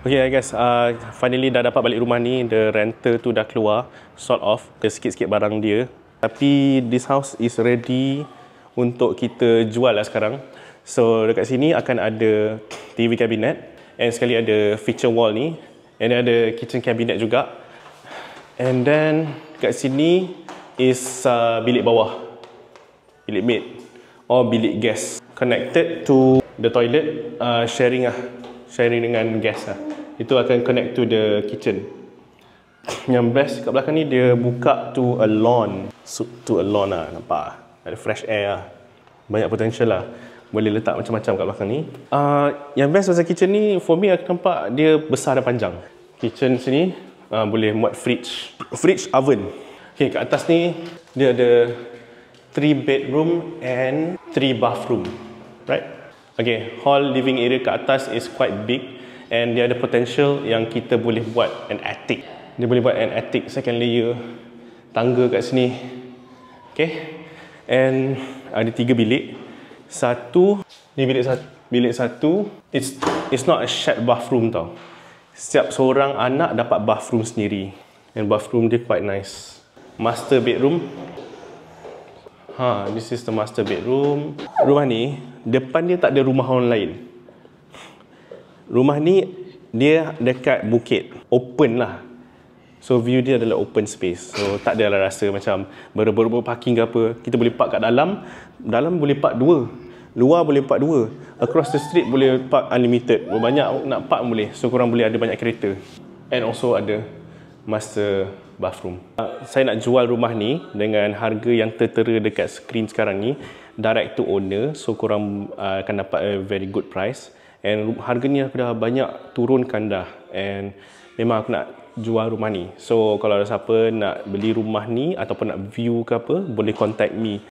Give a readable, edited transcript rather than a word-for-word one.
Okay guys, finally dah dapat balik rumah ni. The rental tu dah keluar, sort of. Ada sikit-sikit barang dia. Tapi this house is ready untuk kita jual lah sekarang. So dekat sini akan ada TV cabinet, and sekali ada feature wall ni, and ada kitchen cabinet juga. And then kat sini is bilik bawah, bilik maid or bilik guest, connected to the toilet, sharing dengan guest lah. Itu akan connect to the kitchen. Yang best kat belakang ni, dia buka to a lawn. To a lawn lah, nampak? Ada fresh air lah. Banyak potential lah. Boleh letak macam-macam kat belakang ni. Yang best pasal kitchen ni, for me aku nampak dia besar dan panjang. Kitchen sini boleh muat fridge, oven. Okay, kat atas ni dia ada 3 bedroom and 3 bathroom, right? Okay, hall living area kat atas is quite big, and dia ada potential yang kita boleh buat an attic. Dia boleh buat an attic, second layer, tangga kat sini. Okay, and ada 3 bilik. Satu ni bilik satu. It's not a shared bathroom tau. Setiap seorang anak dapat bathroom sendiri, and bathroom dia quite nice. Master bedroom. This is the master bedroom. Rumah ni depan dia tak ada rumah orang lain. Rumah ni dia dekat bukit, open lah. So view dia adalah open space. So tak adalah rasa macam berebut-rebut parking ke apa. Kita boleh park kat dalam boleh park 2, luar boleh park 2, across the street boleh park unlimited. Banyak nak park boleh. So korang boleh ada banyak kereta. And also ada master bathroom. Saya nak jual rumah ni dengan harga yang tertera dekat skrin sekarang ni, direct to owner. So korang akan dapat a very good price. And harga ni aku dah banyak turunkan dah, and memang aku nak jual rumah ni. So kalau ada siapa nak beli rumah ni ataupun nak view ke apa, boleh contact me.